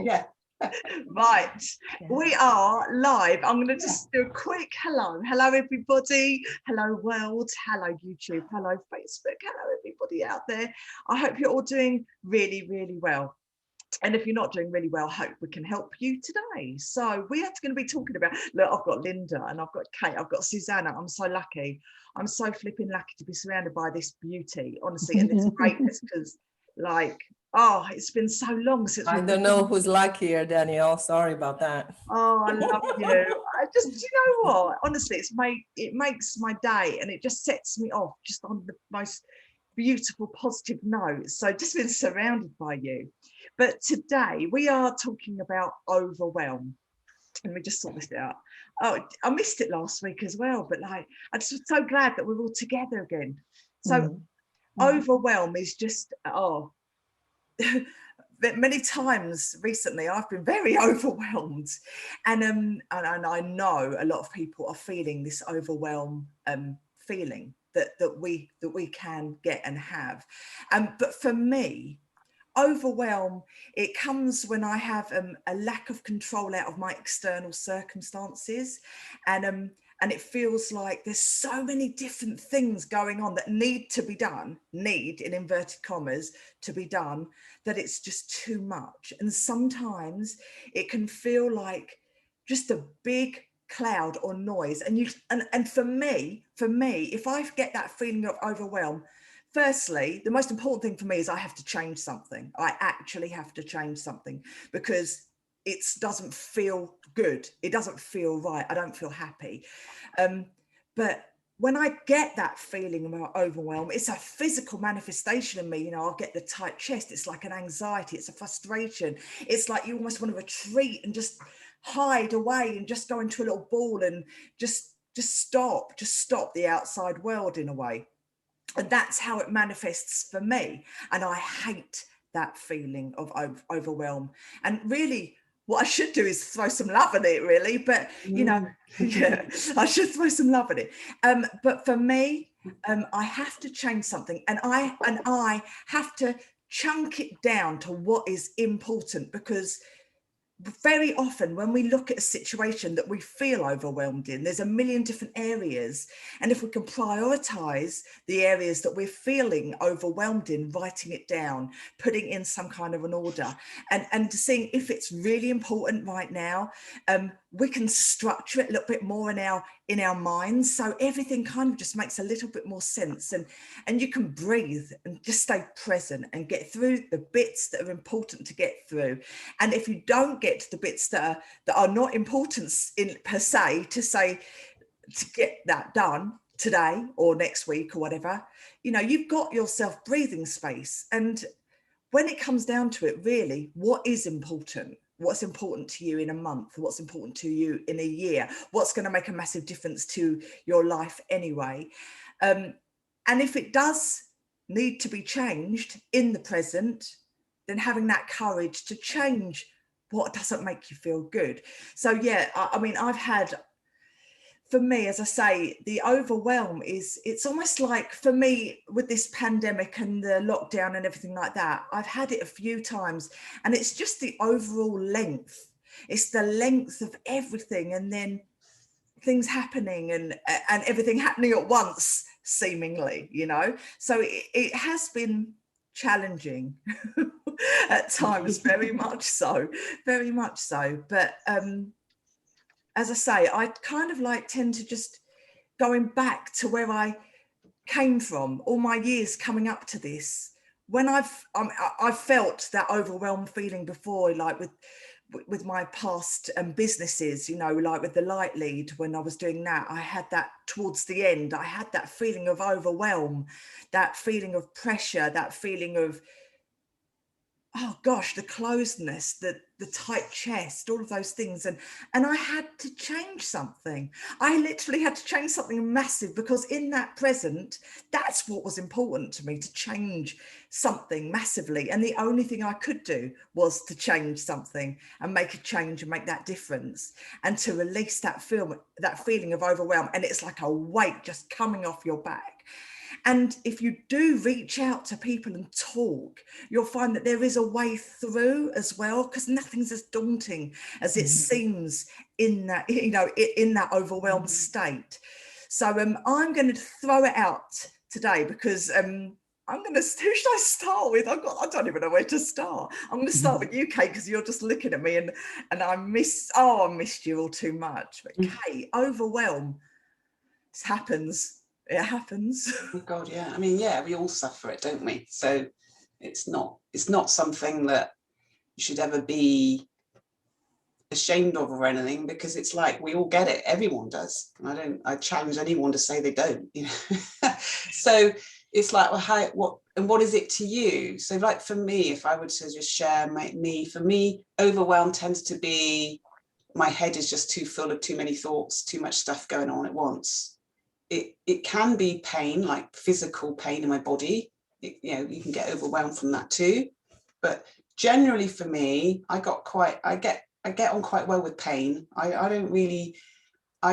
Yeah. Right, Yeah. we are live. I'm going to just do a quick hello. Hello, everybody. Hello, world. Hello, YouTube. Hello, Facebook. Hello, everybody out there. I hope you're all doing really, really well. And if you're not doing really well, I hope we can help you today. So we are going to be talking about, look, I've got Linda and I've got Kate, I've got Susanna. I'm so lucky. I'm so flipping lucky to be surrounded by this beauty, honestly, and this greatness, because like, oh, it's been so long since I don't know who's luckier, Danielle. Sorry about that. Oh, I love you. I just, you know what? Honestly, it makes my day, and it just sets me off just on the most beautiful, positive note. So just been surrounded by you. But today we are talking about overwhelm. Let me just sort this out. Oh, I missed it last week as well, but like, I'm just so glad that we're all together again. So overwhelm is just, oh, many times recently I've been very overwhelmed, and I know a lot of people are feeling this overwhelm feeling that we can get and have, but for me, overwhelm, it comes when I have a lack of control out of my external circumstances, and it feels like there's so many different things going on that need to be done, need in inverted commas to be done, that it's just too much. And sometimes it can feel like just a big cloud or noise. And for me, if I get that feeling of overwhelm, firstly, the most important thing for me is I have to change something. I actually have to change something, because it doesn't feel good. It doesn't feel right. I don't feel happy. But when I get that feeling about overwhelm, it's a physical manifestation in me. You know, I'll get the tight chest. It's like an anxiety. It's a frustration. It's like you almost want to retreat and just hide away and just go into a little ball and just stop the outside world in a way. And that's how it manifests for me. And I hate that feeling of overwhelm. And really, what I should do is throw some love at it, really. But, you know, yeah, I should throw some love at it. But for me, I have to change something. And I have to chunk it down to what is important, because very often when we look at a situation that we feel overwhelmed in, there's a million different areas. And if we can prioritize the areas that we're feeling overwhelmed in, writing it down, putting in some kind of an order, and seeing if it's really important right now, we can structure it a little bit more in our minds, so everything kind of just makes a little bit more sense, and you can breathe and just stay present and get through the bits that are important to get through. And if you don't get to the bits that are not important in per se, to get that done today or next week or whatever, you know, you've got yourself breathing space. And when it comes down to it, really, what is important? What's important to you in a month? What's important to you in a year? What's going to make a massive difference to your life anyway? And if it does need to be changed in the present, then having that courage to change what doesn't make you feel good. So yeah, I mean, I've had, for me, as I say, the overwhelm it's almost like, for me, with this pandemic and the lockdown and everything like that, I've had it a few times, and it's just the overall length. It's the length of everything, and then things happening and everything happening at once, seemingly, you know. So it has been challenging at times, very much so. But as I say, I kind of like tend to just going back to where I came from, all my years coming up to this. When I've felt that overwhelmed feeling before, like with my past businesses, you know, like with the Light Lead, when I was doing that, I had that towards the end. I had that feeling of overwhelm, that feeling of pressure, that feeling of, oh gosh, the closedness, the tight chest, all of those things. And I had to change something. I literally had to change something massive, because in that present, that's what was important to me, to change something massively. And the only thing I could do was to change something and make a change and make that difference, and to release that feeling of overwhelm. And it's like a weight just coming off your back. And if you do reach out to people and talk, you'll find that there is a way through as well, because nothing's as daunting as it seems in that, you know, in that overwhelmed state. So I'm going to throw it out today, because I'm going to, who should I start with? I don't even know where to start. I'm going to start with you, Kate, because you're just looking at me, and I missed you all too much. But Kate, overwhelm, it happens. It happens. Oh God, yeah. I mean, yeah, we all suffer it, don't we? So it's not something that you should ever be ashamed of or anything, because it's like we all get it. Everyone does. And I challenge anyone to say they don't, you know. So it's like, well, what is it to you? So like for me, if I would to just share for me, overwhelm tends to be my head is just too full of too many thoughts, too much stuff going on at once. It can be pain, like physical pain in my body. You know, you can get overwhelmed from that too. But generally for me, I get on quite well with pain. I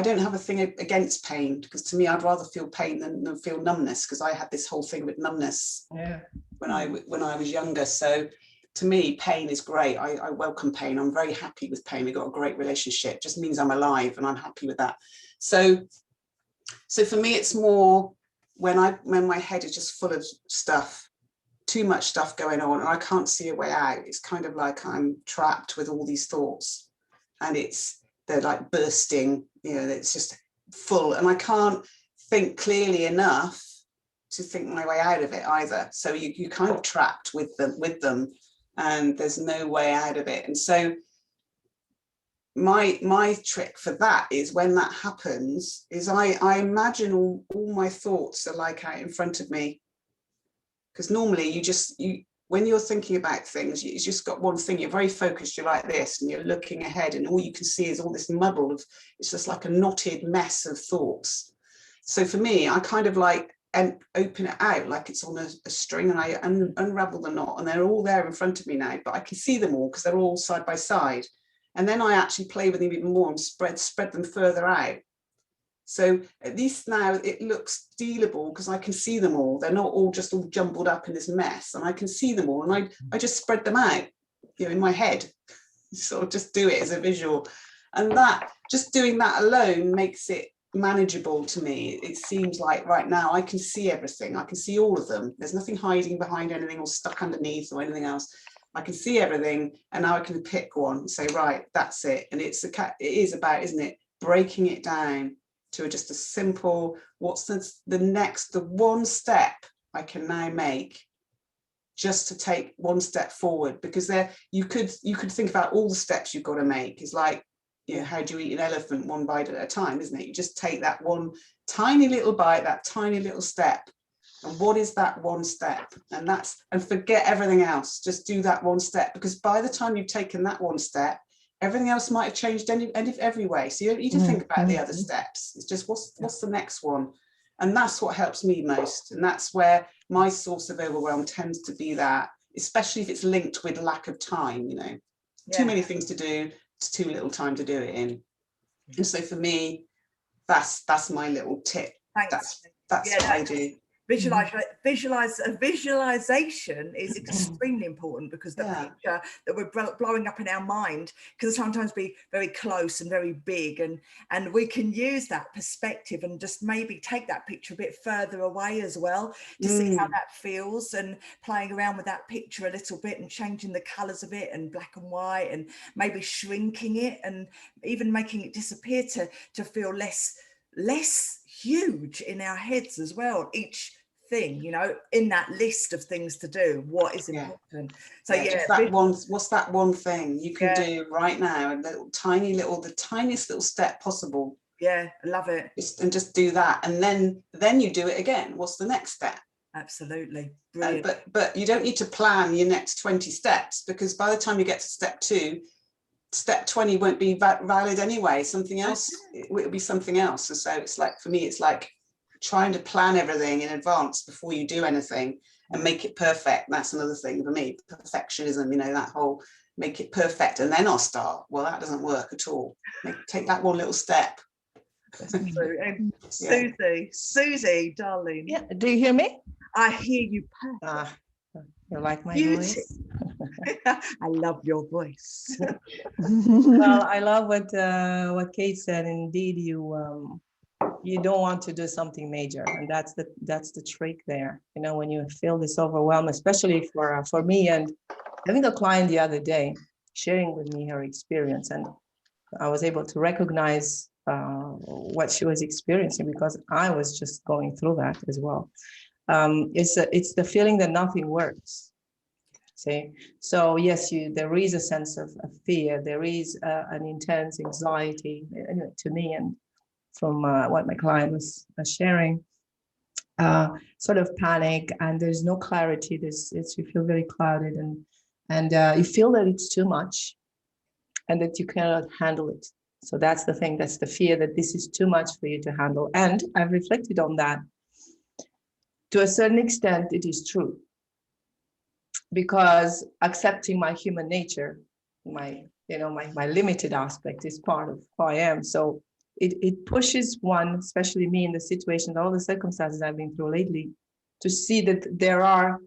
don't have a thing against pain, because to me, I'd rather feel pain than feel numbness, because I had this whole thing with numbness when I was younger. So to me, pain is great. I welcome pain. I'm very happy with pain. We've got a great relationship. It just means I'm alive, and I'm happy with that. So for me, it's more when my head is just full of stuff, too much stuff going on, and I can't see a way out. It's kind of like I'm trapped with all these thoughts, and they're like bursting, you know, it's just full, and I can't think clearly enough to think my way out of it either. So you're kind of trapped with them, and there's no way out of it. And so my trick for that is, when that happens, is I imagine all my thoughts are like out in front of me. Because normally when you're thinking about things, you just got one thing, you're very focused, you're like this, and you're looking ahead, and all you can see is all this muddle of, it's just like a knotted mess of thoughts. So for me, I kind of like and open it out like it's on a string, and I unravel the knot, and they're all there in front of me now, but I can see them all because they're all side by side. And then I actually play with them even more and spread them further out. So at least now it looks dealable, because I can see them all. They're not all just all jumbled up in this mess, and I can see them all, and I just spread them out, you know, in my head, sort of just do it as a visual. And that, just doing that alone makes it manageable to me. It seems like right now I can see everything. I can see all of them. There's nothing hiding behind anything or stuck underneath or anything else. I can see everything, and now I can pick one and say, right, that's it. And it is about, isn't it, breaking it down to just a simple, what's the one step I can now make just to take one step forward. Because there you could think about all the steps you've got to make. It's like, you know, how do you eat an elephant? One bite at a time, isn't it? You just take that one tiny little bite, that tiny little step. And what is that one step? And forget everything else. Just do that one step, because by the time you've taken that one step, everything else might have changed every way. So you don't need to think about the other steps. It's just what's the next one? And that's what helps me most. And that's where my source of overwhelm tends to be, that, especially if it's linked with lack of time, you know, too many things to do, it's too little time to do it in. And so for me, that's my little tip. Thanks. That's what I do. Visualization is extremely important, because the picture that we're blowing up in our mind can sometimes be very close and very big, and we can use that perspective and just maybe take that picture a bit further away as well to see how that feels, and playing around with that picture a little bit and changing the colors of it, and black and white, and maybe shrinking it, and even making it disappear to feel less huge in our heads as well. Each thing, you know, in that list of things to do, what is important. So what's that one thing you can do right now, the tiniest little step possible. I love it. Just do that, and then you do it again. What's the next step? Absolutely brilliant. But you don't need to plan your next 20 steps, because by the time you get to step 2, step 20 won't be valid anyway. Something else, it will be something else. And so it's like, for me, it's like trying to plan everything in advance before you do anything and make it perfect. That's another thing for me, perfectionism, you know, that whole make it perfect and then I'll start. Well, that doesn't work at all. Take that one little step. So, and Susie, darling. Yeah. Do you hear me? I hear you perfect. Ah, you like my Beauty. voice? I love your voice. Well, I love what Kate said. Indeed, you don't want to do something major, and that's the trick there. You know, when you feel this overwhelm, especially for me, and having a client the other day sharing with me her experience, and I was able to recognize what she was experiencing because I was just going through that as well. It's the feeling that nothing works. See, so yes, there is a sense of fear. There is an intense anxiety, anyway, to me, and from what my client was sharing, sort of panic, and there's no clarity. You feel very clouded, and you feel that it's too much, and that you cannot handle it. So that's the thing. That's the fear that this is too much for you to handle. And I've reflected on that. To a certain extent, it is true. Because accepting my human nature, my limited aspect is part of who I am. So it pushes one, especially me in the situation, all the circumstances I've been through lately, to see that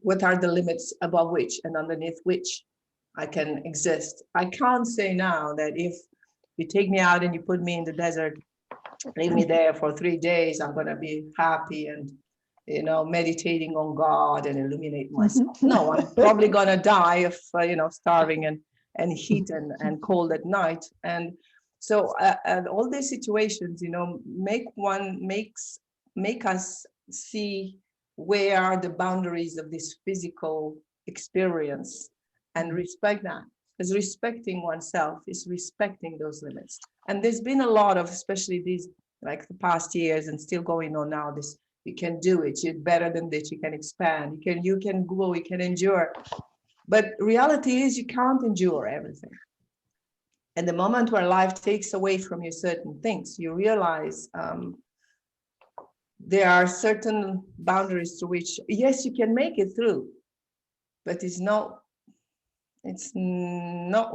what are the limits above which and underneath which I can exist. I can't say now that if you take me out and you put me in the desert, leave me there for 3 days, I'm going to be happy and meditating on God and illuminate myself. No, I'm probably gonna die of starving and heat and cold at night. And so all these situations, make us see where are the boundaries of this physical experience and respect that. Because respecting oneself is respecting those limits. And there's been a lot of, especially these, like the past years and still going on now, this, you can do it, you're better than this, you can expand, you can grow, you can endure. But reality is you can't endure everything. And the moment where life takes away from you certain things, you realize there are certain boundaries to which, yes, you can make it through, but it's not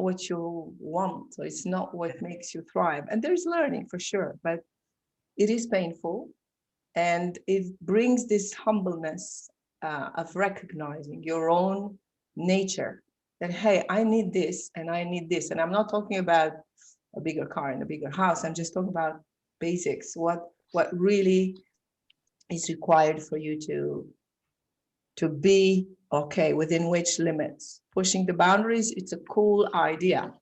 what you want, so it's not what makes you thrive. And there's learning for sure, but it is painful. And it brings this humbleness of recognizing your own nature, that, hey, I need this and I need this. And I'm not talking about a bigger car and a bigger house. I'm just talking about basics, what really is required for you to be okay, within which limits. Pushing the boundaries, it's a cool idea.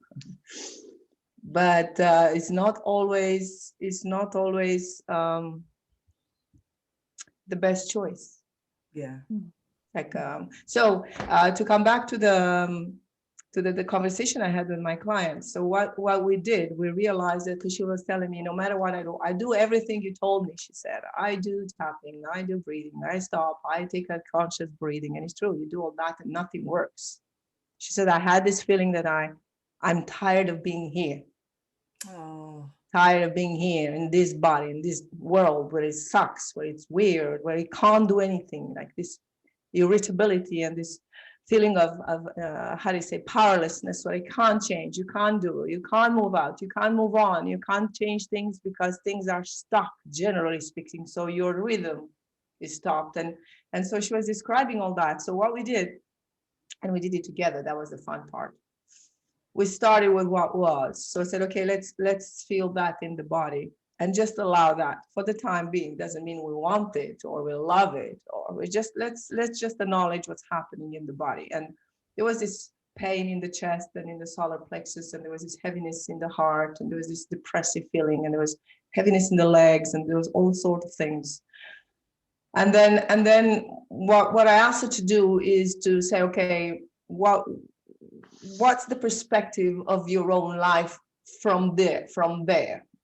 But it's not always the best choice. Yeah. To come back to the conversation I had with my clients. So what we did, we realized that, because she was telling me, no matter what I do everything you told me. She said, I do tapping, I do breathing, I stop, I take a conscious breathing. And it's true, you do all that and nothing works. She said, I had this feeling that I'm tired of being here. Oh. Tired of being here in this body, in this world where it sucks, where it's weird, where you can't do anything, like this irritability and this feeling of powerlessness, where you can't change, you can't do, you can't move out, you can't move on, you can't change things because things are stuck, generally speaking. So your rhythm is stopped. And so she was describing all that. So what we did, and we did it together, that was the fun part. We started with what was. So I said, okay, let's feel that in the body and just allow that for the time being. Doesn't mean we want it or we love it, or we just, let's just acknowledge what's happening in the body. And there was this pain in the chest and in the solar plexus, and there was this heaviness in the heart, and there was this depressive feeling, and there was heaviness in the legs, and there was all sorts of things. And then what I asked her to do is to say, okay, what's the perspective of your own life from there?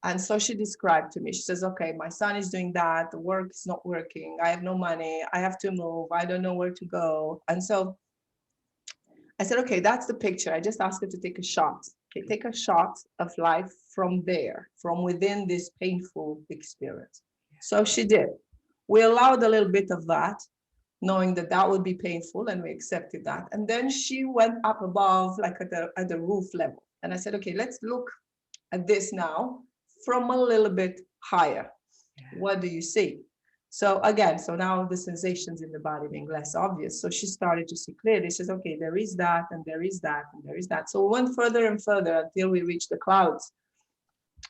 And so she described to me, she says, okay, my son is doing that, the work is not working, I have no money, I have to move, I don't know where to go. And so I said, okay, that's the picture. I just asked her to take a shot. Okay, take a shot of life from there, from within this painful experience. So she did. We allowed a little bit of that, knowing that would be painful, and we accepted that. And then she went up above, like at the roof level. And I said, okay, let's look at this now from a little bit higher. What do you see? So again, so now the sensations in the body being less obvious. So she started to see clearly. She says, okay, there is that, and there is that, and there is that. So we went further and further until we reached the clouds.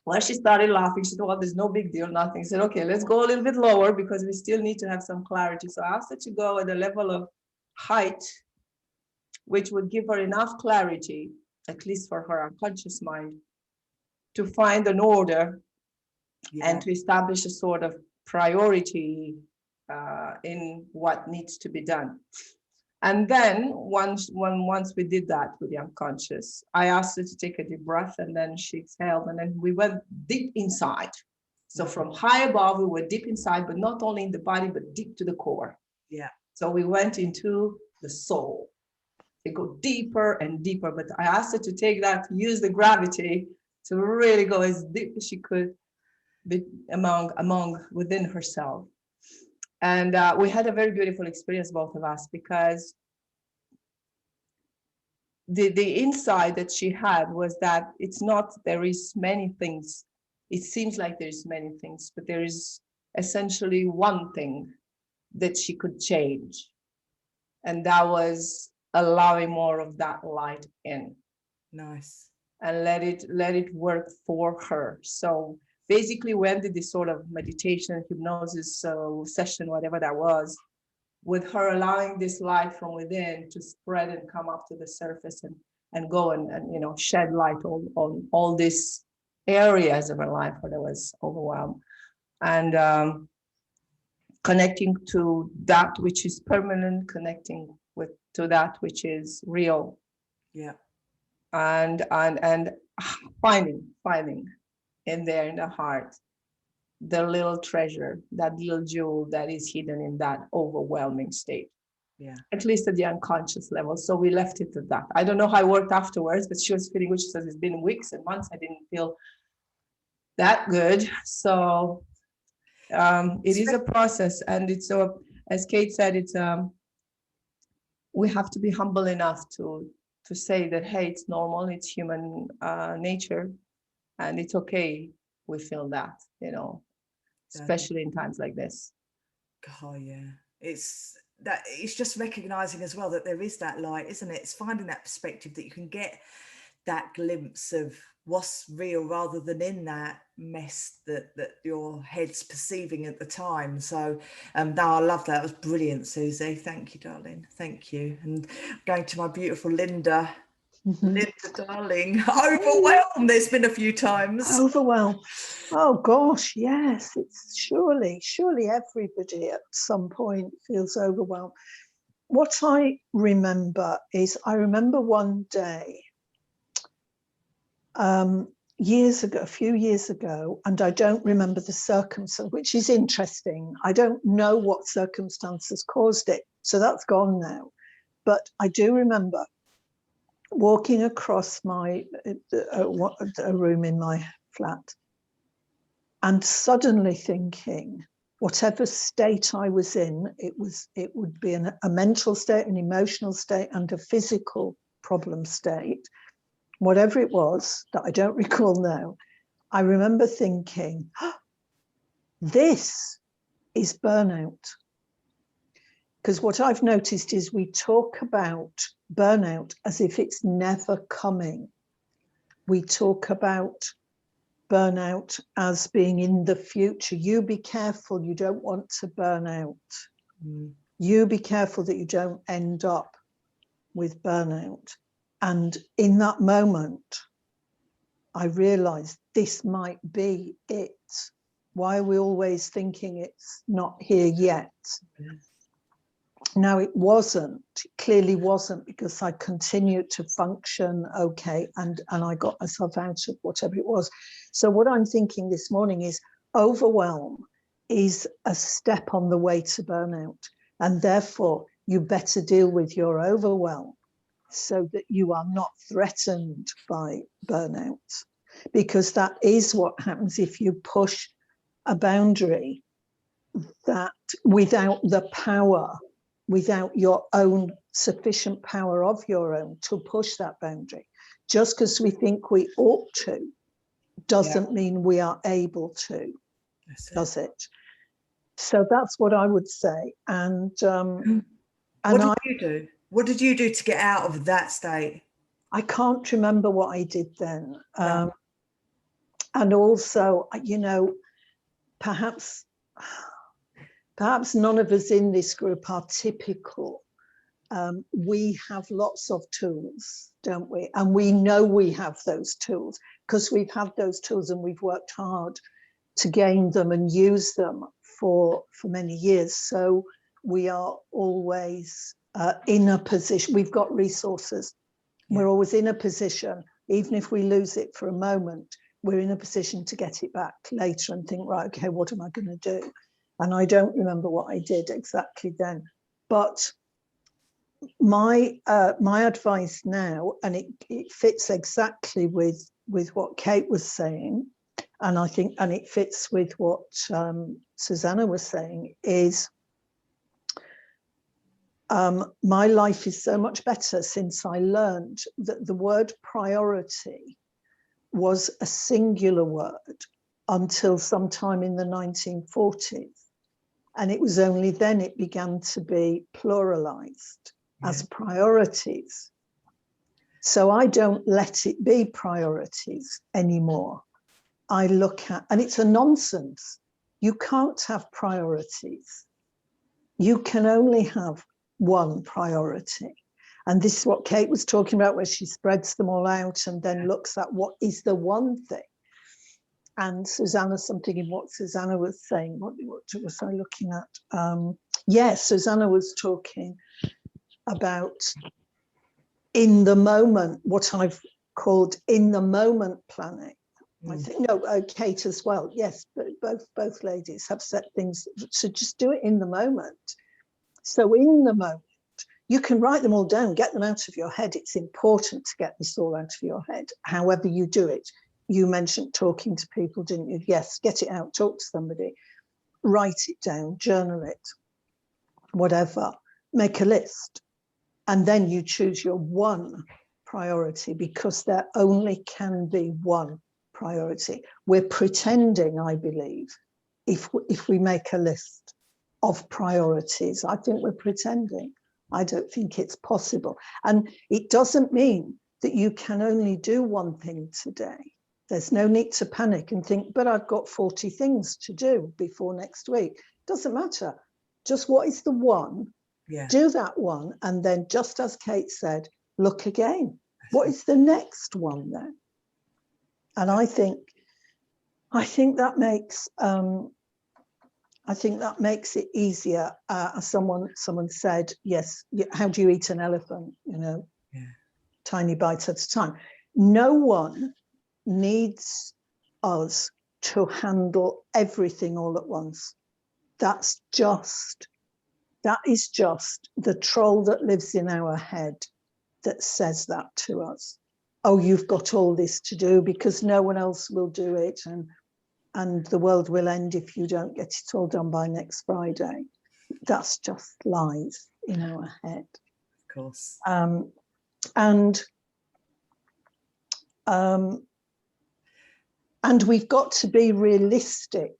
Well, she started laughing. She said, well, there's no big deal, nothing. I said, okay, let's go a little bit lower because we still need to have some clarity. So I asked her to go at a level of height, which would give her enough clarity, at least for her unconscious mind, to find an order and to establish a sort of priority in what needs to be done. And then once we did that with the unconscious, I asked her to take a deep breath, and then she exhaled, and then we went deep inside. So from high above, we were deep inside, but not only in the body, but deep to the core. Yeah. So we went into the soul. They go deeper and deeper, but I asked her to take that, use the gravity to really go as deep as she could within herself. And we had a very beautiful experience, both of us, because the insight that she had was that it's not, there is many things. It seems like there's many things, but there is essentially one thing that she could change. And that was allowing more of that light in. Nice. And let it work for her. So basically we ended this sort of meditation, hypnosis session, whatever that was, with her allowing this light from within to spread and come up to the surface and go and shed light on all these areas of her life where there was overwhelm. And connecting to that which is permanent, connecting to that which is real. Yeah. And finding in there in the heart the little treasure, that little jewel that is hidden in that overwhelming state. Yeah. At least at the unconscious level. So we left it at that. I don't know how it worked afterwards, but she was feeling good. She says it's been weeks and months. I didn't feel that good. So it is a process, and it's so, as Kate said, it's we have to be humble enough to say that, hey, it's normal, it's human nature, and it's okay we feel that, especially in times like this. Oh yeah, it's just recognizing as well that there is that light, isn't it? It's finding that perspective that you can get that glimpse of what's real rather than in that mess that your head's perceiving at the time. So no, I love that. It was brilliant, Susie. Thank you, darling. Thank you. And going to my beautiful Linda. Linda, darling, overwhelmed. There's been a few times. Overwhelmed. Oh gosh, yes. It's surely everybody at some point feels overwhelmed. What I remember is, one day, a few years ago, and I don't remember the circumstance, which is interesting. I don't know what circumstances caused it, so that's gone now. But I do remember walking across a room in my flat and suddenly thinking, whatever state I was in, it would be a mental state, an emotional state, and a physical problem state. Whatever it was that I don't recall now, I remember thinking, this is burnout. Because what I've noticed is we talk about burnout as if it's never coming. We talk about burnout as being in the future. You be careful, you don't want to burn out. You be careful that you don't end up with burnout. And in that moment, I realized this might be it. Why are we always thinking it's not here yet? Now, it clearly wasn't, because I continued to function okay, and I got myself out of whatever it was. So what I'm thinking this morning is overwhelm is a step on the way to burnout, and therefore you better deal with your overwhelm so that you are not threatened by burnout, because that is what happens if you push a boundary that without the power, without your own sufficient power of your own to push that boundary. Just because we think we ought to, doesn't mean we are able to, That's it. does it? So that's what I would say. And what did you do? What did you do to get out of that state? I can't remember what I did then. No. And also, you know, perhaps none of us in this group are typical. We have lots of tools, don't we? And we know we have those tools because we've had those tools and we've worked hard to gain them and use them for many years. So we are always in a position, we've got resources. We're always in a position, even if we lose it for a moment, we're in a position to get it back later and think, right, okay, what am I going to do? And I don't remember what I did exactly then. But my advice now, and it fits exactly with what Kate was saying, and I think, and it fits with what Susanna was saying, is my life is so much better since I learned that the word priority was a singular word until sometime in the 1940s. And it was only then it began to be pluralized as priorities. So I don't let it be priorities anymore. I look at, and it's a nonsense. You can't have priorities. You can only have one priority. And this is what Kate was talking about, where she spreads them all out and then looks at what is the one thing. And Susanna, something in what Susanna was saying, what was I looking at? Yes, Susanna was talking about in the moment, what I've called in the moment planning. I think, no, Kate as well. Yes, but both ladies have set things, so just do it in the moment. So in the moment, you can write them all down, get them out of your head. It's important to get this all out of your head, however you do it. You mentioned talking to people, didn't you? Yes, get it out, talk to somebody, write it down, journal it, whatever, make a list. And then you choose your one priority, because there only can be one priority. We're pretending, I believe, if we make a list of priorities, I think we're pretending. I don't think it's possible. And it doesn't mean that you can only do one thing today. There's no need to panic and think, but I've got 40 things to do before next week. Doesn't matter. Just what is the one? Do that one. And then, just as Kate said, look again. What is the next one then? And I think that makes it easier. Someone said, yes, how do you eat an elephant? You know, tiny bites at a time. No one needs us to handle everything all at once. That is just the troll that lives in our head that says that to us. Oh, you've got all this to do because no one else will do it, and the world will end if you don't get it all done by next Friday. That's just lies in our head. Of course. And we've got to be realistic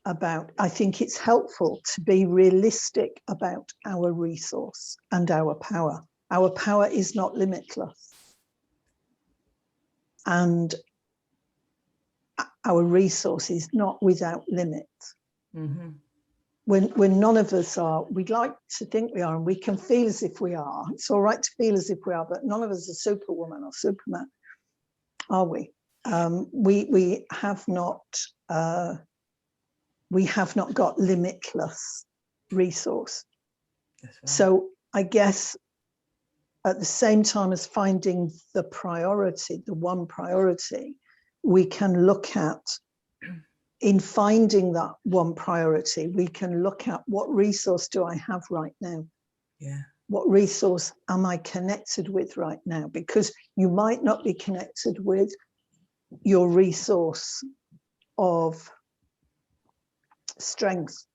about, I think it's helpful to be realistic about our resource and our power. Our power is not limitless. And our resource is not without limit. Mm-hmm. When none of us are, we'd like to think we are, and we can feel as if we are. It's all right to feel as if we are, but none of us are Superwoman or Superman, are we? We have not got limitless resource. That's right. So I guess at the same time as finding the priority, the one priority, we can look at, in finding that one priority, we can look at what resource do I have right now? Yeah. What resource am I connected with right now? Because you might not be connected with your resource of strength.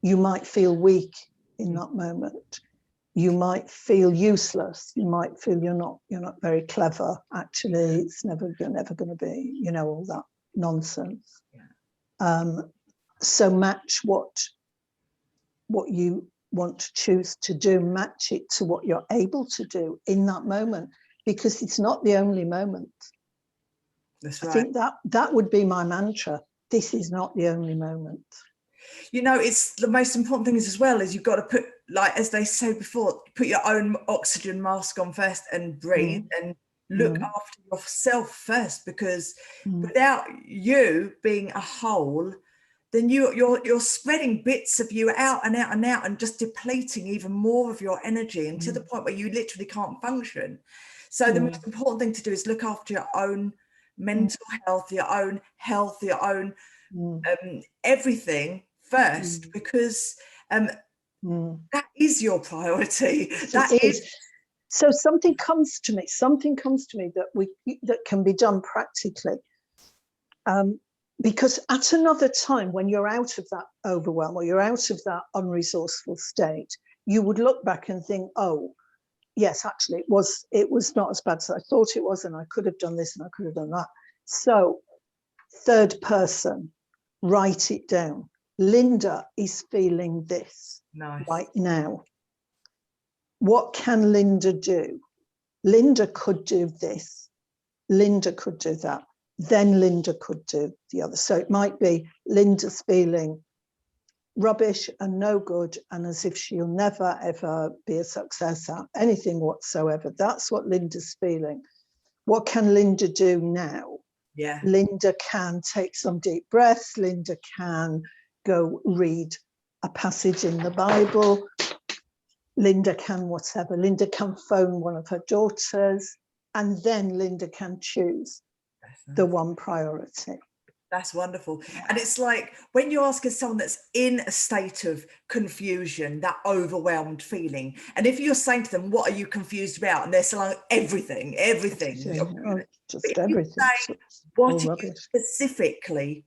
You might feel weak in that moment. you might feel useless. You might feel you're not very clever. Actually, you're never going to be, all that nonsense. Yeah. So match what you want to choose to do, match it to what you're able to do in that moment, because it's not the only moment. That's right. I think that would be my mantra. This is not the only moment. It's the most important thing is as well is you've got to put, like, as they say before, put your own oxygen mask on first and breathe and look after yourself first, because without you being a whole, then you're spreading bits of you out and out and out and just depleting even more of your energy, and to the point where you literally can't function. So the most important thing to do is look after your own mental health, your own health, your own everything first, because that is your priority. That is. So something comes to me that can be done practically. Because at another time, when you're out of that overwhelm or you're out of that unresourceful state, you would look back and think, oh, yes, actually, it was not as bad as I thought it was, and I could have done this and I could have done that. So, third person, write it down. Linda is feeling this right now. What can Linda do? Linda could do this. Linda could do that. Then Linda could do the other. So it might be Linda's feeling rubbish and no good, and as if she'll never, ever be a success at anything whatsoever. That's what Linda's feeling. What can Linda do now? Yeah. Linda can take some deep breaths. Linda can go read a passage in the Bible. Linda can whatever. Linda can phone one of her daughters, and then Linda can choose the one priority. That's wonderful. And it's like when you're asking someone that's in a state of confusion, that overwhelmed feeling, and if you're saying to them, what are you confused about? And they're saying everything. Just everything. Say, what are you specifically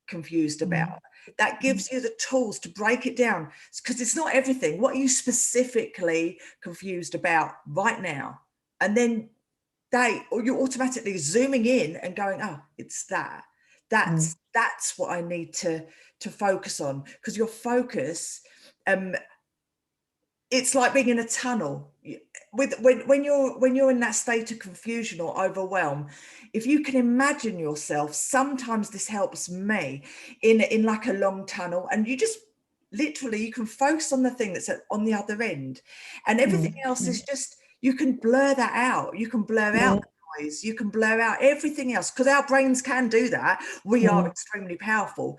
confused about? That gives you the tools to break it down, because it's not everything. What are you specifically confused about right now? And then you're automatically zooming in and going, oh, it's that. That's what I need to focus on, because your focus, it's like being in a tunnel. When you're in that state of confusion or overwhelm, if you can imagine yourself, sometimes this helps me in like a long tunnel, and you just literally, you can focus on the thing that's on the other end, and everything else is just, you can blur that out. You can blur out the noise. You can blur out everything else, because our brains can do that. We are extremely powerful,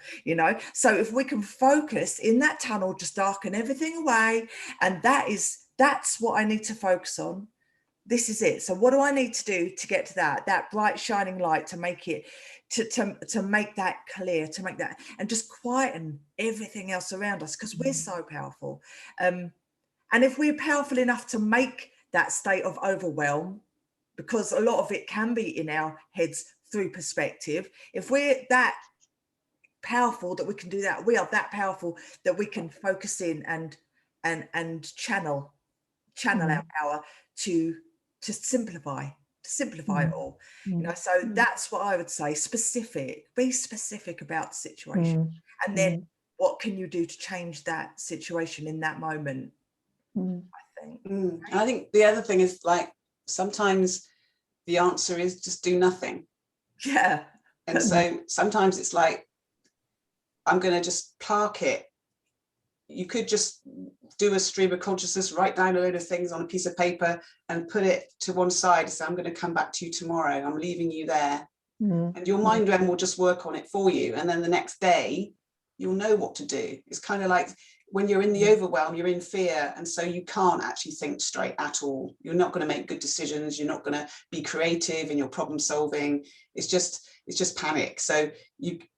So if we can focus in that tunnel, just darken everything away, and that's what I need to focus on. This is it. So what do I need to do to get to that bright shining light, to make it, to make that clear, to make that, and just quieten everything else around us, because we're so powerful. And if we're powerful enough to make that state of overwhelm, because a lot of it can be in our heads through perspective, if we're that powerful that we can do that, we are that powerful that we can focus in and channel our power to simplify it all. So that's what I would say. Be specific about the situation, and then what can you do to change that situation in that moment? I think the other thing is, like, sometimes the answer is just do nothing. Yeah. And so sometimes it's like, I'm going to just park it. You could just do a stream of consciousness, write down a load of things on a piece of paper and put it to one side. So I'm going to come back to you tomorrow. I'm leaving you there. And your mind then will just work on it for you. And then the next day, you'll know what to do. It's kind of like when you're in the overwhelm, you're in fear. And so you can't actually think straight at all. You're not going to make good decisions. You're not going to be creative in your problem solving. It's just panic. So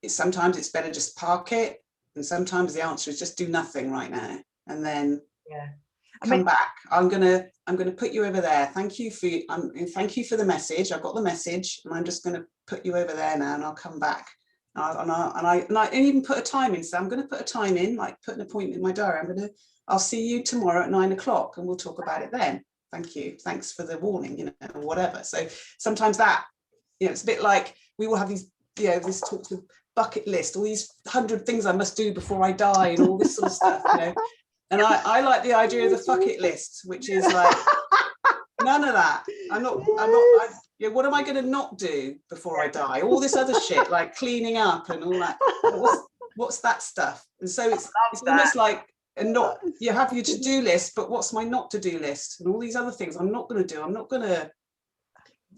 sometimes it's better just park it. And sometimes the answer is just do nothing right now, and then come back. I'm gonna put you over there. Thank you for the message. I've got the message, and I'm just going to put you over there now, and I'll come back And I even put a time in. So I'm going to put a time in, like put an appointment in my diary. I'll see you tomorrow at 9 o'clock and we'll talk about it then. Thank you. Thanks for the warning, you know, or whatever. So sometimes that, you know, it's a bit like we will have these, you know, this talks with bucket list, all these 100 things I must do before I die and all this sort of stuff, you know. And I like the idea of the bucket list, which is like, none of that. Yeah, what am I going to not do before I die? All this other shit, like cleaning up and all that. What's that stuff? And so it's almost like, and not, you have your to-do list, but what's my not to-do list? And all these other things I'm not going to do. I'm not going to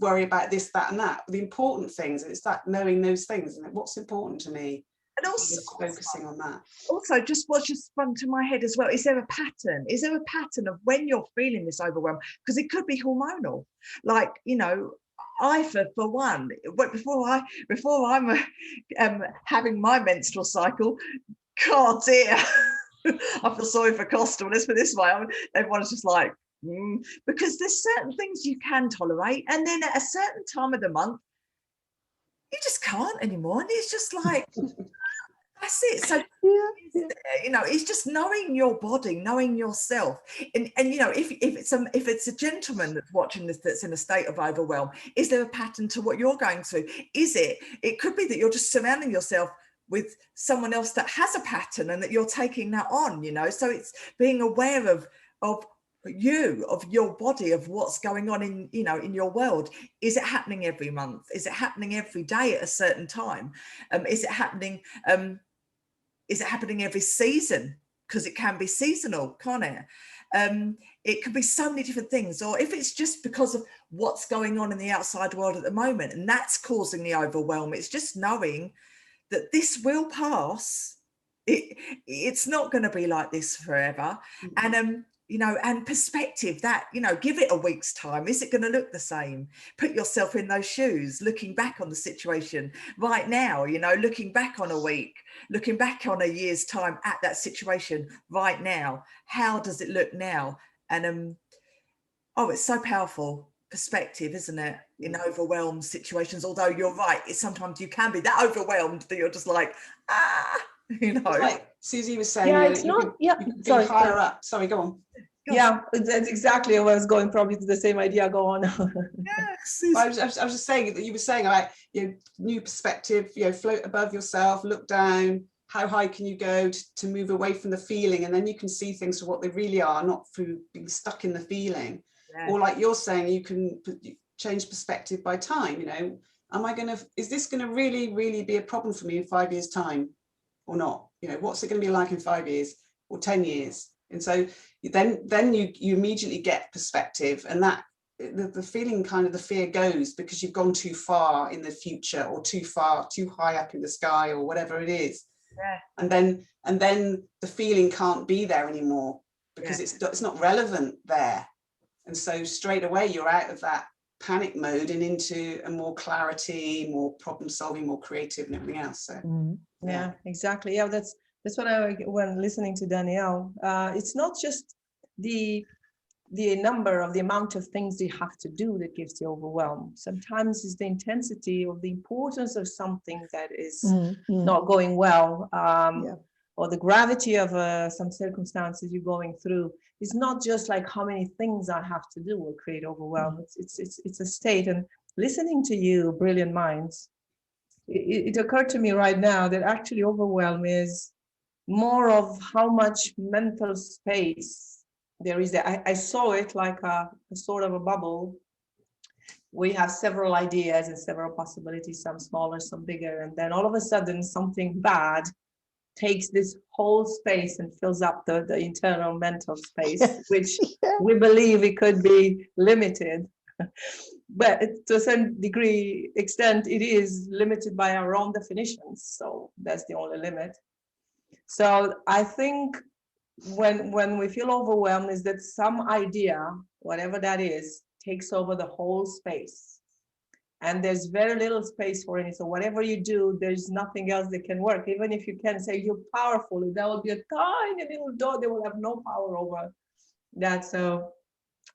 worry about this, that, and that. But the important things, it's that knowing those things and what's important to me. And also just focusing on that. Also, just what's just sprung to my head as well, is there a pattern? Is there a pattern of when you're feeling this overwhelm? Because it could be hormonal. Like, you know, I for one, before I'm having my menstrual cycle, God dear, I feel sorry for Costa. Let's put it this way, everyone's just like, because there's certain things you can tolerate, and then at a certain time of the month, you just can't anymore, and it's just like. That's it. So, you know, it's just knowing your body, knowing yourself. And you know, if it's a gentleman that's watching this that's in a state of overwhelm, is there a pattern to what you're going through? It could be that you're just surrounding yourself with someone else that has a pattern and that you're taking that on, you know. So it's being aware of your body, of what's going on in, you know, in your world. Is it happening every month? Is it happening every day at a certain time? Is it happening every season? Because it can be seasonal, can't it? It could be so many different things. Or if it's just because of what's going on in the outside world at the moment, and that's causing the overwhelm, it's just knowing that this will pass. It's not going to be like this forever. And you know, and perspective, that, you know, give it a week's time. Is it going to look the same? Put yourself in those shoes, looking back on the situation right now, you know, looking back on a week, looking back on a year's time at that situation right now. How does it look now? And oh, it's so powerful. Perspective, isn't it? In overwhelmed situations, although you're right, sometimes you can be that overwhelmed that you're just like, you know. Like Susie was saying, Yeah, you it's know, not. Yeah, you can sorry. be higher up. Sorry, go on. Yeah, that's exactly where I was going. Probably to the same idea. Go on. Yes. I was just saying that you were saying, like, you know, new perspective, you know, float above yourself, look down. How high can you go to move away from the feeling, and then you can see things for what they really are, not through being stuck in the feeling. Yeah. Or like you're saying, you can change perspective by time. You know, is this going to really be a problem for me in 5 years' time, or not? You know, what's it going to be like in 5 years or 10 years? And so then you immediately get perspective, and that the feeling, kind of the fear goes, because you've gone too far in the future, or too high up in the sky, or whatever it is. Yeah. And then the feeling can't be there anymore, because it's not relevant there. And so straight away you're out of that panic mode and into a more clarity, more problem solving, more creative, and everything else. So yeah, exactly. Yeah, that's what when listening to Danielle, it's not just the amount of things you have to do that gives you overwhelm. Sometimes it's the intensity of the importance of something that is not going well, or the gravity of some circumstances you're going through. It's not just like how many things I have to do will create overwhelm. It's a state. And listening to you, brilliant minds, it occurred to me right now that actually overwhelm is more of how much mental space there is there. I saw it like a sort of a bubble. We have several ideas and several possibilities, some smaller, some bigger, and then all of a sudden something bad takes this whole space and fills up the internal mental space, which we believe it could be limited. But to a certain extent, it is limited by our own definitions. So that's the only limit. So I think when we feel overwhelmed is that some idea, whatever that is, takes over the whole space. And there's very little space for it. So whatever you do, there's nothing else that can work. Even if you can say you're powerful, that will be a tiny little door. They will have no power over that. So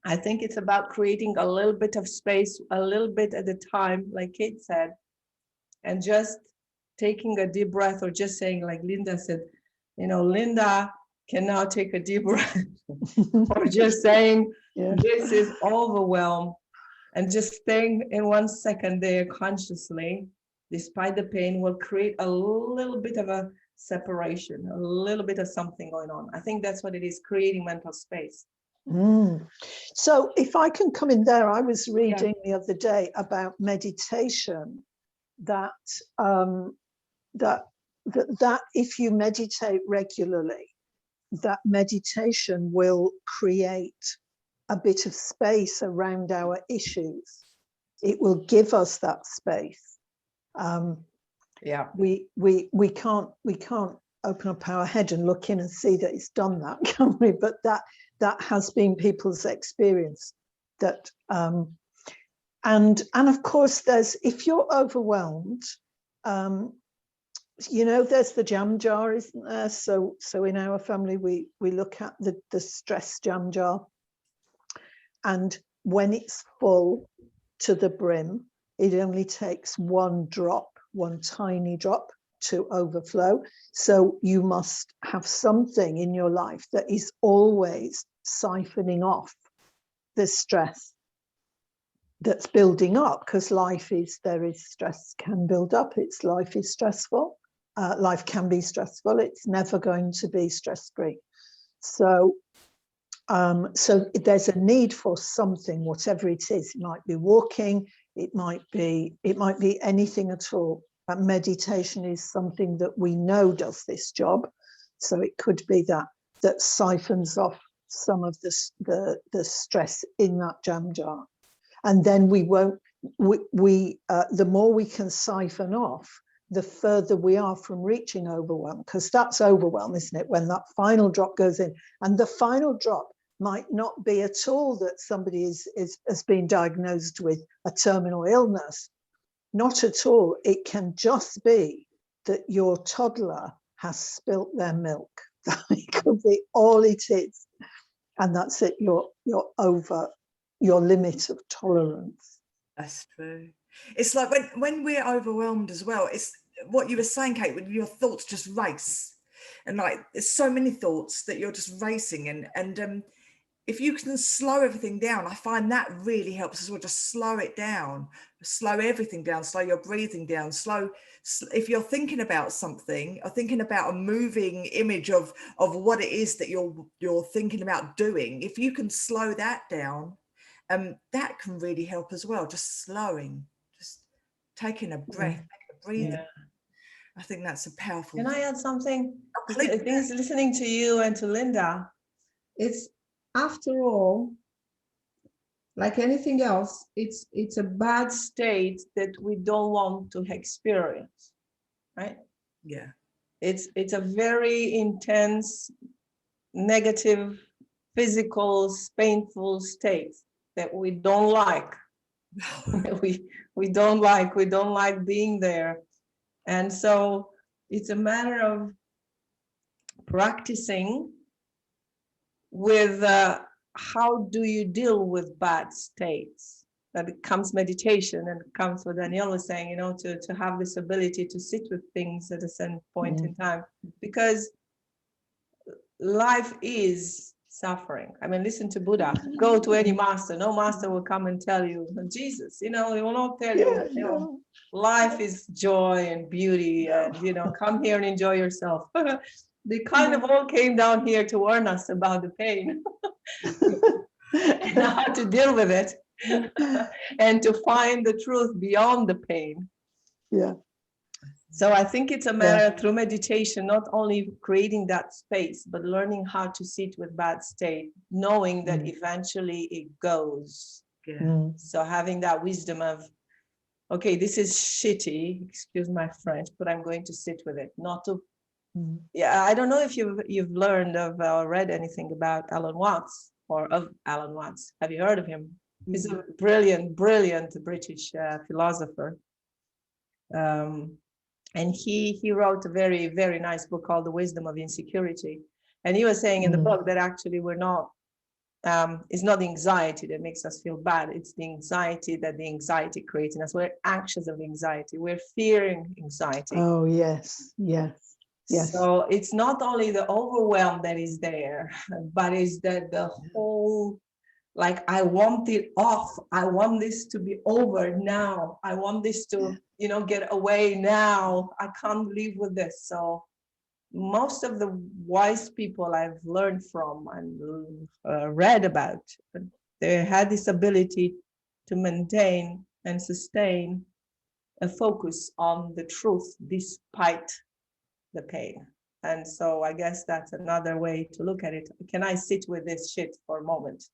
I think it's about creating a little bit of space, a little bit at a time, like Kate said, and just taking a deep breath, or just saying, like Linda said, Linda can now take a deep breath, or just saying, this is overwhelm, and just staying in 1 second there consciously, despite the pain, will create a little bit of a separation, a little bit of something going on. I think that's what it is, creating mental space. So if I can come in there, I was reading the other day about meditation, that that if you meditate regularly, that meditation will create a bit of space around our issues. It will give us that space. We can't open up our head and look in and see that it's done that, can we? But that has been people's experience. That and of course, if you're overwhelmed, there's the jam jar, isn't there? So in our family, we look at the stress jam jar, and when it's full to the brim, it only takes one tiny drop to overflow. So you must have something in your life that is always siphoning off the stress that's building up, because there is stress can build up. Life is stressful. Life can be stressful. It's never going to be stress-free. So there's a need for something, whatever it is. It might be walking. It might be anything at all. Meditation is something that we know does this job. So it could be that siphons off some of the stress in that jam jar, and then the more we can siphon off, the further we are from reaching overwhelm, because that's overwhelm, isn't it? When that final drop goes in, and the final drop might not be at all that somebody has been diagnosed with a terminal illness. Not at all. It can just be that your toddler has spilt their milk. It could be all it is, and that's it. You're over your limit of tolerance. That's true. It's like when we're overwhelmed as well, it's what you were saying, Kate, when your thoughts just race, and like there's so many thoughts that you're just racing, and if you can slow everything down, I find that really helps as well. Just slow it down, slow everything down, slow your breathing down, if you're thinking about something or thinking about a moving image of what it is that you're thinking about doing, if you can slow that down, that can really help as well. Just slowing, just taking a breath, breathing. Yeah. I think that's a powerful. Can I add something? I think listening to you and to Linda, it's, after all, like anything else, it's a bad state that we don't want to experience, right? Yeah. It's a very intense, negative, physical, painful state that we don't like. we don't like being there. And so it's a matter of practicing with how do you deal with bad states. That it comes meditation, and it comes what Danielle was saying, to have this ability to sit with things at a certain point in time, because life is suffering. I mean, listen to Buddha, go to any master, no master will come and tell you, Jesus, he will not tell you, life is joy and beauty, and come here and enjoy yourself. They kind of all came down here to warn us about the pain and how to deal with it and to find the truth beyond the pain. Yeah. So I think it's a matter through meditation, not only creating that space, but learning how to sit with bad state, knowing that eventually it goes. Yeah. So having that wisdom of, okay, this is shitty, excuse my French, but I'm going to sit with it, not to. Yeah, I don't know if you've learned of or read anything about Alan Watts or of Alan Watts. Have you heard of him? He's a brilliant British philosopher. And he wrote a very, very nice book called The Wisdom of Insecurity. And he was saying in the book that actually we're not it's not the anxiety that makes us feel bad. It's the anxiety that the anxiety creates in us. We're anxious of anxiety. We're fearing anxiety. Oh, yes, yes, yes. So it's not only the overwhelm that is there, but it's that the whole, like, I want it off. I want this to be over now. I want this to, you know, get away now. I can't live with this. So most of the wise people I've learned from and read about, they had this ability to maintain and sustain a focus on the truth despite the pain. And so I guess that's another way to look at it. Can I sit with this shit for a moment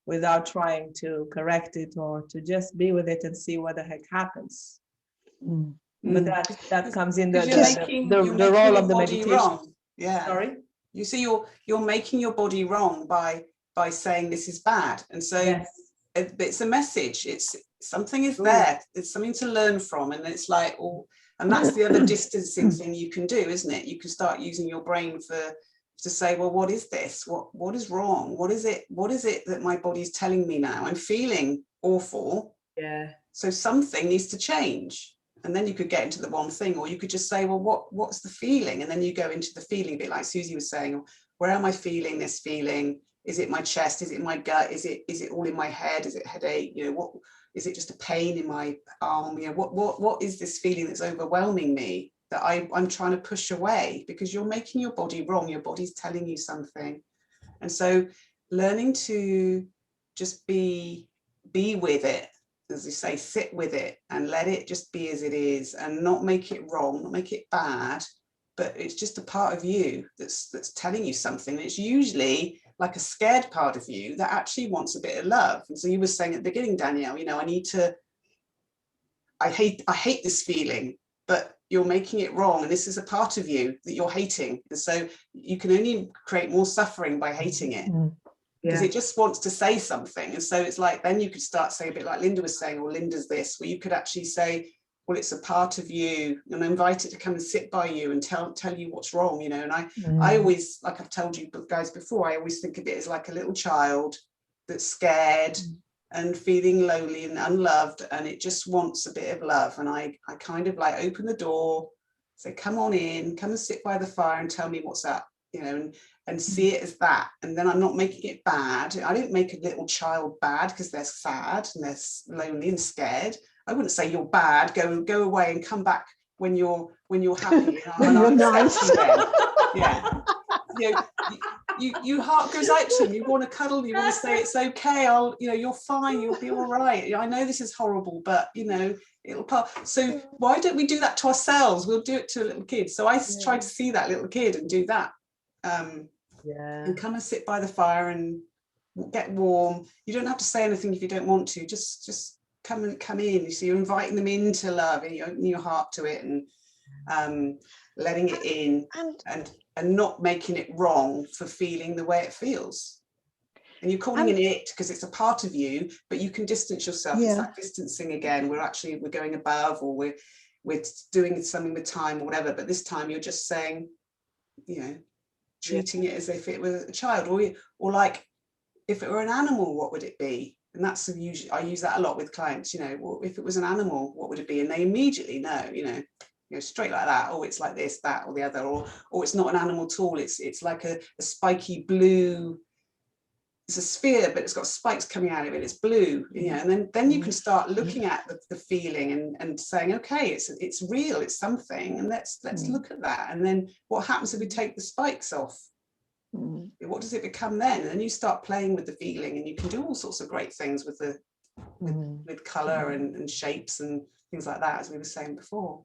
without trying to correct it, or to just be with it and see what the heck happens? But that comes in the role of the meditation. Wrong. Yeah. Sorry? You see, you're making your body wrong by saying this is bad. And so Yes. It's a message. It's something is there. It's something to learn from. And it's like, oh, and that's the other distancing thing you can do, isn't it? You can start using your brain to say, well, what is this? What is wrong? What is it that my body's telling me now? I'm feeling awful. Yeah. So something needs to change. And then you could get into the one thing, or you could just say, well, what's the feeling? And then you go into the feeling, a bit like Susie was saying, where am I feeling this feeling? Is it my chest? Is it my gut? Is it all in my head? Is it headache? You know, what is it? Just a pain in my arm? You know, what is this feeling that's overwhelming me that I'm trying to push away? Because you're making your body wrong. Your body's telling you something. And so learning to just be with it, as you say, sit with it and let it just be as it is, and not make it wrong, not make it bad, but it's just a part of you that's telling you something. It's usually like a scared part of you that actually wants a bit of love. And so you were saying at the beginning, Danielle, you know, I hate this feeling, but you're making it wrong, and this is a part of you that you're hating. And so you can only create more suffering by hating it. Because it just wants to say something. And so it's like, then you could start saying a bit like Linda was saying, or Linda's this, where you could actually say, well, it's a part of you, and invite it to come and sit by you and tell you what's wrong, you know. And I always, like I've told you guys before, I always think of it as like a little child that's scared and feeling lonely and unloved, and it just wants a bit of love. And I kind of like open the door, say, come on in, come and sit by the fire and tell me what's up, you know, and see it as that. And then I'm not making it bad. I don't make a little child bad because they're sad and they're lonely and scared. I wouldn't say you're bad, go away and come back when you're happy. When you're nice. Yeah. Your heart goes out to them. You want to cuddle, you want to say it's okay, you're fine, you'll be all right. I know this is horrible, but you know, it'll pass. So why don't we do that to ourselves? We'll do it to a little kid. So I try to see that little kid and do that. And come and sit by the fire and get warm. You don't have to say anything if you don't want to. Just come in. So you're inviting them into love, and you open your heart to it, and letting it in, and not making it wrong for feeling the way it feels. And you're calling it because it's a part of you, but you can distance yourself. It's that distancing again. We're going above, or we're doing something with time or whatever. But this time you're just saying, you know, treating it as if it was a child, or like if it were an animal, what would it be? And that's usually, I use that a lot with clients, you know, well, if it was an animal, what would it be? And they immediately know, you know, straight like that. Oh, it's like this, that, or the other, or it's not an animal at all. It's like a spiky blue. It's a sphere, but it's got spikes coming out of it. It's blue, you know. And then you can start looking at the feeling and saying, okay, it's real, it's something, and let's look at that. And then what happens if we take the spikes off? What does it become then? And then you start playing with the feeling, and you can do all sorts of great things with with color and shapes and things like that, as we were saying before.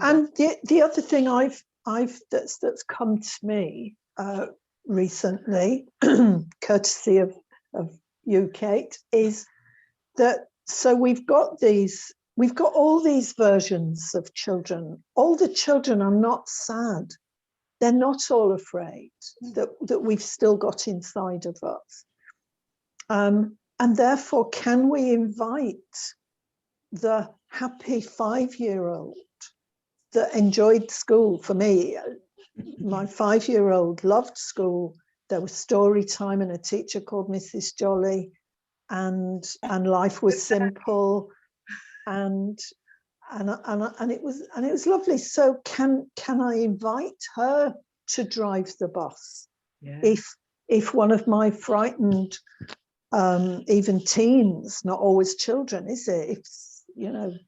And the other thing that's come to me recently, courtesy of you, Kate, is that so we've got all these versions of children. All the children are not sad. They're not all afraid that we've still got inside of us. And therefore, can we invite the happy 5-year-old that enjoyed school? For me, my 5-year-old loved school, there was story time and a teacher called Mrs. Jolly, and life was simple, and it was lovely. So can I invite her to drive the bus? Yeah. If one of my frightened, even teens, not always children, is it? If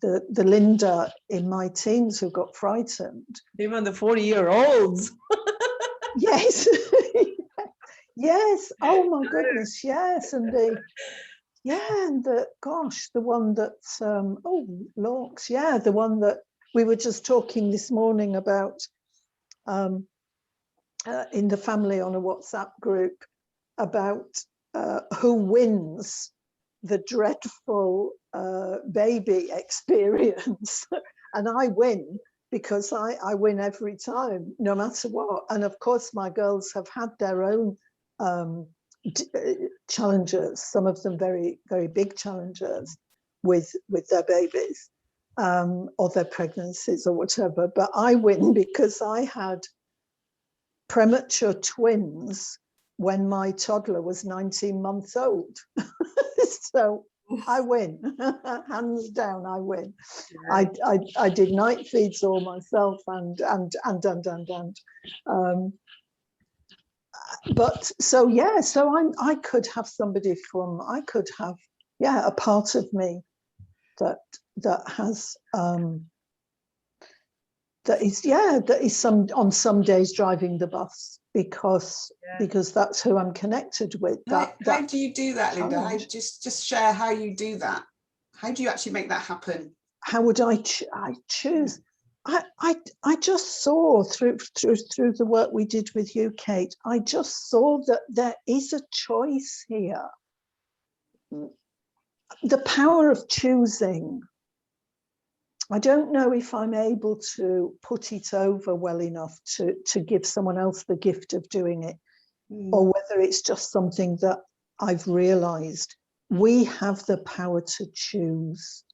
the Linda in my teens who got frightened, Even the 40-year-olds. yes, yes. Oh my goodness, yes, and the one that Lorks, yeah, the one that we were just talking this morning about in the family on a WhatsApp group about who wins the dreadful baby experience. And I win because I win every time, no matter what. And of course, my girls have had their own challenges, some of them very, very big challenges with their babies or their pregnancies or whatever. But I win because I had premature twins when my toddler was 19 months old. So I win, hands down, I win. Yeah. I did night feeds all myself and but so yeah, so I could have somebody I could have a part of me that has that is on some days driving the bus because that's who I'm connected with. How do you do that, Linda? Just share how you do that. How do you actually make that happen? How would I choose? I just saw through the work we did with you, Kate, I just saw that there is a choice here. The power of choosing. I don't know if I'm able to put it over well enough to give someone else the gift of doing it, or whether it's just something that I've realized. We have the power to choose.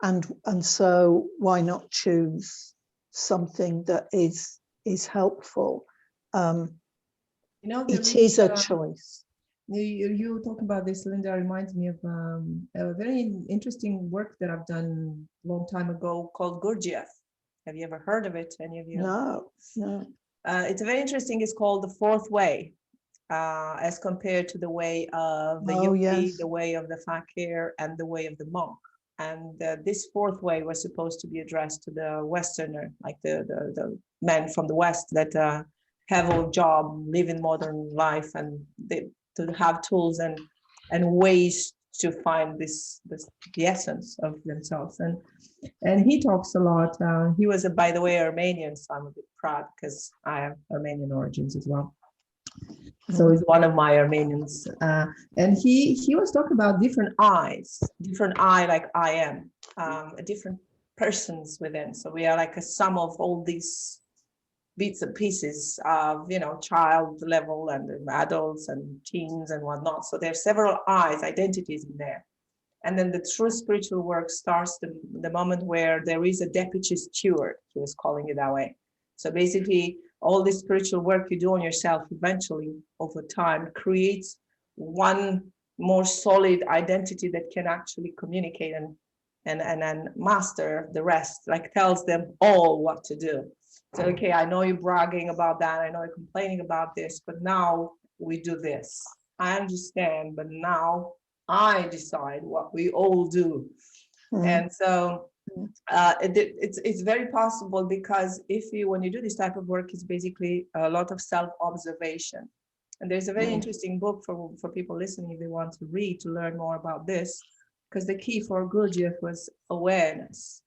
And so why not choose something that is helpful? It is a choice. You talk about this, Linda, reminds me of a very interesting work that I've done a long time ago called Gurdjieff. Have you ever heard of it, any of you? No. It's very interesting. It's called the fourth way, as compared to the way of the yogi, the way of the fakir, and the way of the monk. And this fourth way was supposed to be addressed to the Westerner, like the men from the West that have a job, live in modern life, and to have tools and ways to find the essence of themselves. And he talks a lot. He was, by the way, Armenian, so I'm a bit proud because I have Armenian origins as well. So he's one of my Armenians. And he was talking about different I like I am, different persons within. So we are like a sum of all these bits and pieces of, child level and adults and teens and whatnot. So there's several I's, identities in there. And then the true spiritual work starts the moment where there is a deputy steward, he was calling it that way. So basically, all this spiritual work you do on yourself eventually over time creates one more solid identity that can actually communicate and master the rest, like tells them all what to do. So, okay, I know you're bragging about that. I know you're complaining about this, but now we do this. I understand, but now I decide what we all do. And so it's very possible, because when you do this type of work, it's basically a lot of self-observation. And there's a very interesting book for people listening, if they want to read, to learn more about this, because the key for Gurdjieff was awareness.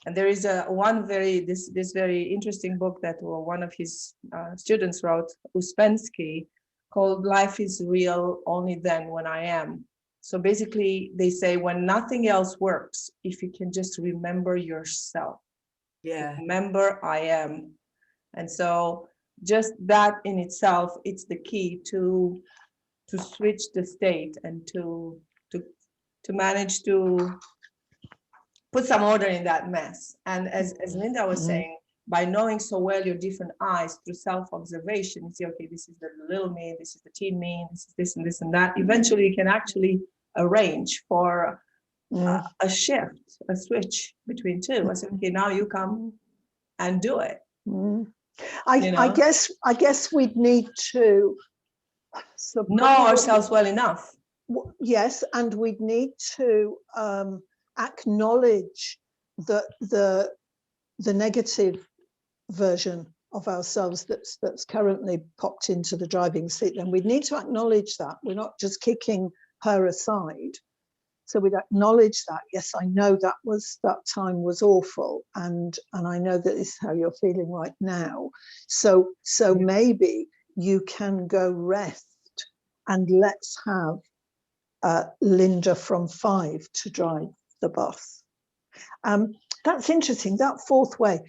And there is this very interesting book that one of his students wrote, Uspensky, called Life is Real Only Then When I Am. So basically, they say when nothing else works, if you can just remember yourself. Yeah. Remember I am. And so just that in itself, it's the key to switch the state and to manage to put some order in that mess. And as Linda was saying, by knowing so well your different eyes through self-observation, you see, okay, this is the little me, this is the teen me, this is this and this and that. Eventually you can actually arrange for a shift, a switch between two. I said, okay, now you come and do it. I guess we'd need to know ourselves well enough. Yes, and we'd need to acknowledge that the negative version of ourselves that's currently popped into the driving seat. Then we'd need to acknowledge that. We're not just kicking her aside. So we'd acknowledge that, yes, I know that time was awful, and I know that this is how you're feeling right now. So maybe you can go rest, and let's have Linda from 5 to drive the bus. That's interesting. That fourth way.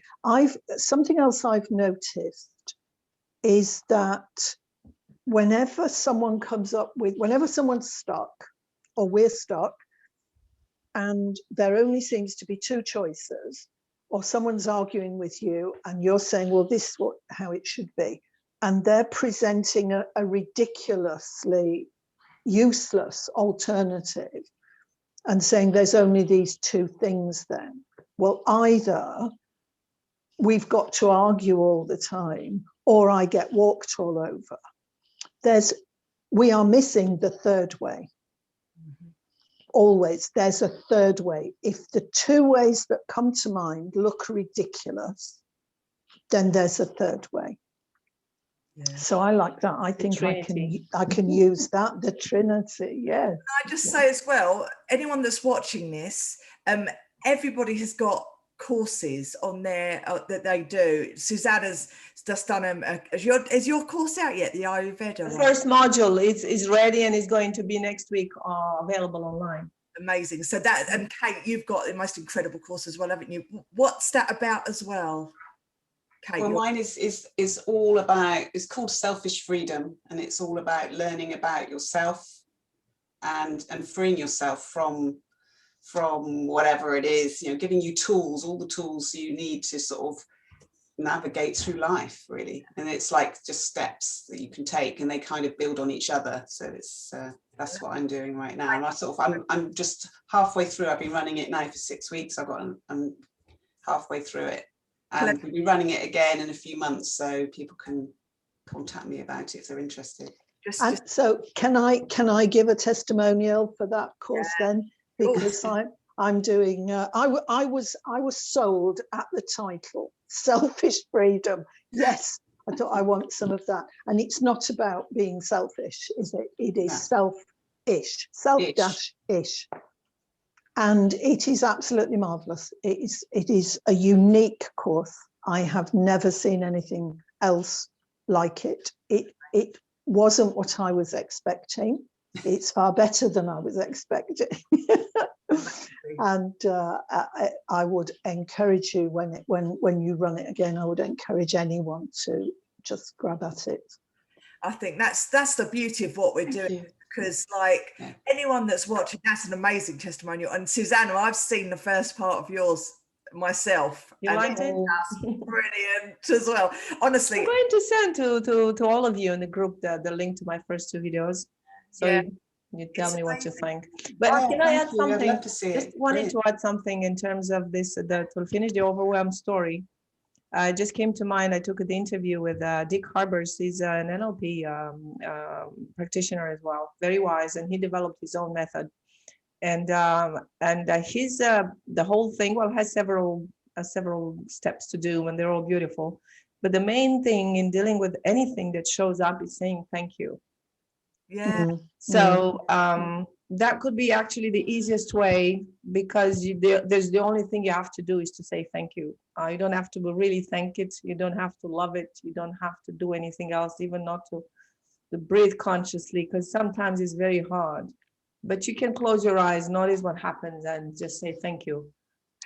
Something else I've noticed is that whenever someone's stuck, or we're stuck, and there only seems to be 2 choices, or someone's arguing with you and you're saying, well, this is how it should be, and they're presenting a ridiculously useless alternative and saying there's only these 2 things, then, well, either we've got to argue all the time, or I get walked all over. We are missing the third way. Always there's a third way. If the 2 ways that come to mind look ridiculous, then there's a third way. Yeah. So I like that. I think I can use that, the Trinity. Yeah. Can I just say as well, anyone that's watching this, everybody has got courses on there that they do. Susanna's just done is your course out yet, the Ayurveda? The first module is ready and is going to be next week available online. Amazing. So that, and Kate, you've got the most incredible course as well, haven't you? What's that about as well, Kate? Well, mine is all about, it's called Selfish Freedom, and it's all about learning about yourself and freeing yourself from whatever it is, giving you tools, all the tools you need to sort of navigate through life, really. And it's like just steps that you can take, and they kind of build on each other. So it's that's what I'm doing right now. And I'm just halfway through. I've been running it now for 6 weeks. I'm halfway through it, and we'll be running it again in a few months, so people can contact me about it if they're interested. So can I give a testimonial for that course then? Because I'm doing, I was sold at the title, Selfish Freedom. Yes, I thought I want some of that. And it's not about being selfish, is it? It is self-ish, self-ish. And it is absolutely marvelous. It is a unique course. I have never seen anything else like it. It wasn't what I was expecting. It's far better than I was expecting. And I would encourage you, when you run it again, I would encourage anyone to just grab at it. I think that's the beauty of what we're doing, because anyone that's watching, that's an amazing testimonial. And Susanna, I've seen the first part of yours myself. You liked it? That's brilliant as well. Honestly, I'm going to send to all of you in the group the link to my first 2 videos. So you tell me what you think. But can I add something? I'd love to see it. Just wanted to add something in terms of this, to finish the Overwhelm story. It just came to mind. I took the interview with Dick Harbers. He's an NLP practitioner as well, very wise, and he developed his own method. And his the whole thing has several steps to do, and they're all beautiful. But the main thing in dealing with anything that shows up is saying thank you. Yeah. So that could be actually the easiest way, because there's the only thing you have to do is to say thank you. You don't have to really thank it. You don't have to love it. You don't have to do anything else, even not to breathe consciously, because sometimes it's very hard. But you can close your eyes, notice what happens, and just say thank you,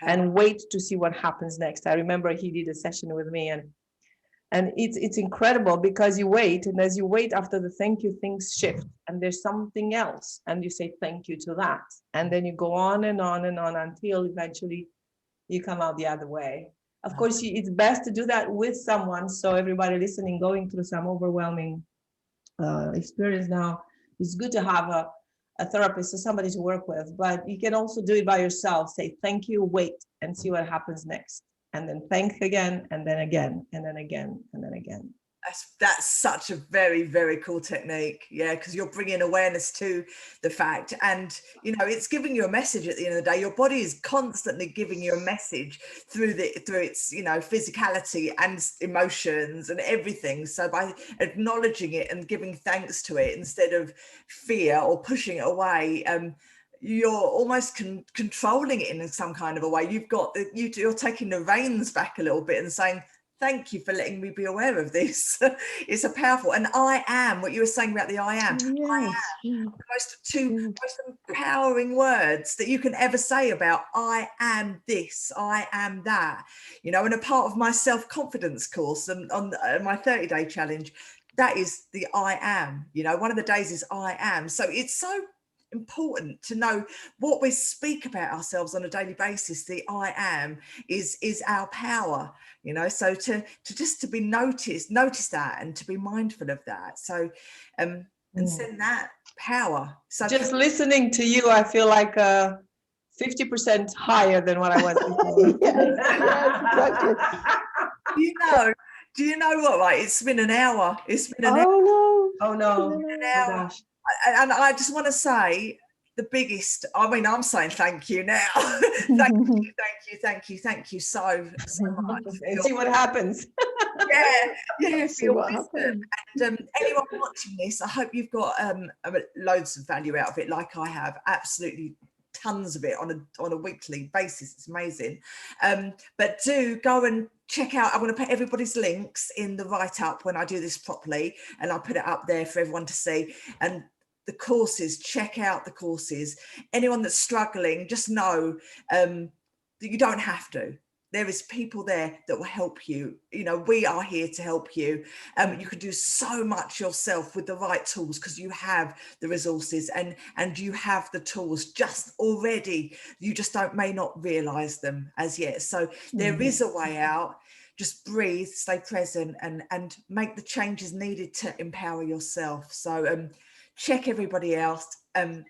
and wait to see what happens next. I remember he did a session with me, and it's incredible, because you wait, and as you wait, after the thank you, things shift, and there's something else, and you say thank you to that, and then you go on and on and on until eventually you come out the other way. Of course, it's best to do that with someone. So everybody listening, going through some overwhelming experience now, it's good to have a therapist or somebody to work with. But you can also do it by yourself. Say thank you, wait, and see what happens next. And then thank again, and then again, and then again, and then again. That's such a very, very cool technique. Yeah, because you're bringing awareness to the fact, and it's giving you a message at the end of the day. Your body is constantly giving you a message through its physicality and emotions and everything. So by acknowledging it and giving thanks to it instead of fear or pushing it away, you're almost controlling it in some kind of a way. You're taking the reins back a little bit and saying, thank you for letting me be aware of this. It's a powerful, and I am, what you were saying about the I am. Yes. I am the most empowering words that you can ever say about I am this, I am that. And a part of my self-confidence course and on my 30-day challenge, that is the I am. One of the days is I am. So it's so important to know what we speak about ourselves on a daily basis. The I am is our power, so to be notice that and to be mindful of that. So and send that power. So just listening to you, I feel like 50% higher than what I was before. Yes, exactly. Do you know what, right? It's been an hour. Oh no. An hour. Oh gosh. And I just want to say the biggest, I'm saying thank you now. Thank you so much. And see what happens. Yeah, See what happens. And anyone watching this, I hope you've got loads of value out of it, like I have. Absolutely tons of it on a weekly basis. It's amazing. But do go and check out. I'm going to put everybody's links in the write-up when I do this properly, and I'll put it up there for everyone to see. And the courses, check out the courses. Anyone that's struggling, just know that you don't have to. There is people there that will help you. We are here to help you. You can do so much yourself with the right tools because you have the resources and you have the tools just already. You just may not realize them as yet. So there is a way out. Just breathe, stay present, and make the changes needed to empower yourself. So check everybody else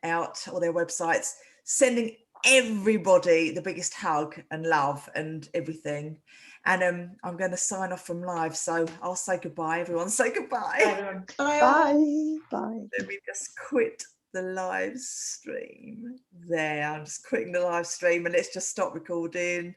out, or their websites. Sending everybody the biggest hug and love and everything. And I'm going to sign off from live, so I'll say goodbye. Everyone say goodbye. Bye. Bye. Let me just quit the live stream there. I'm just quitting the live stream, and let's just stop recording.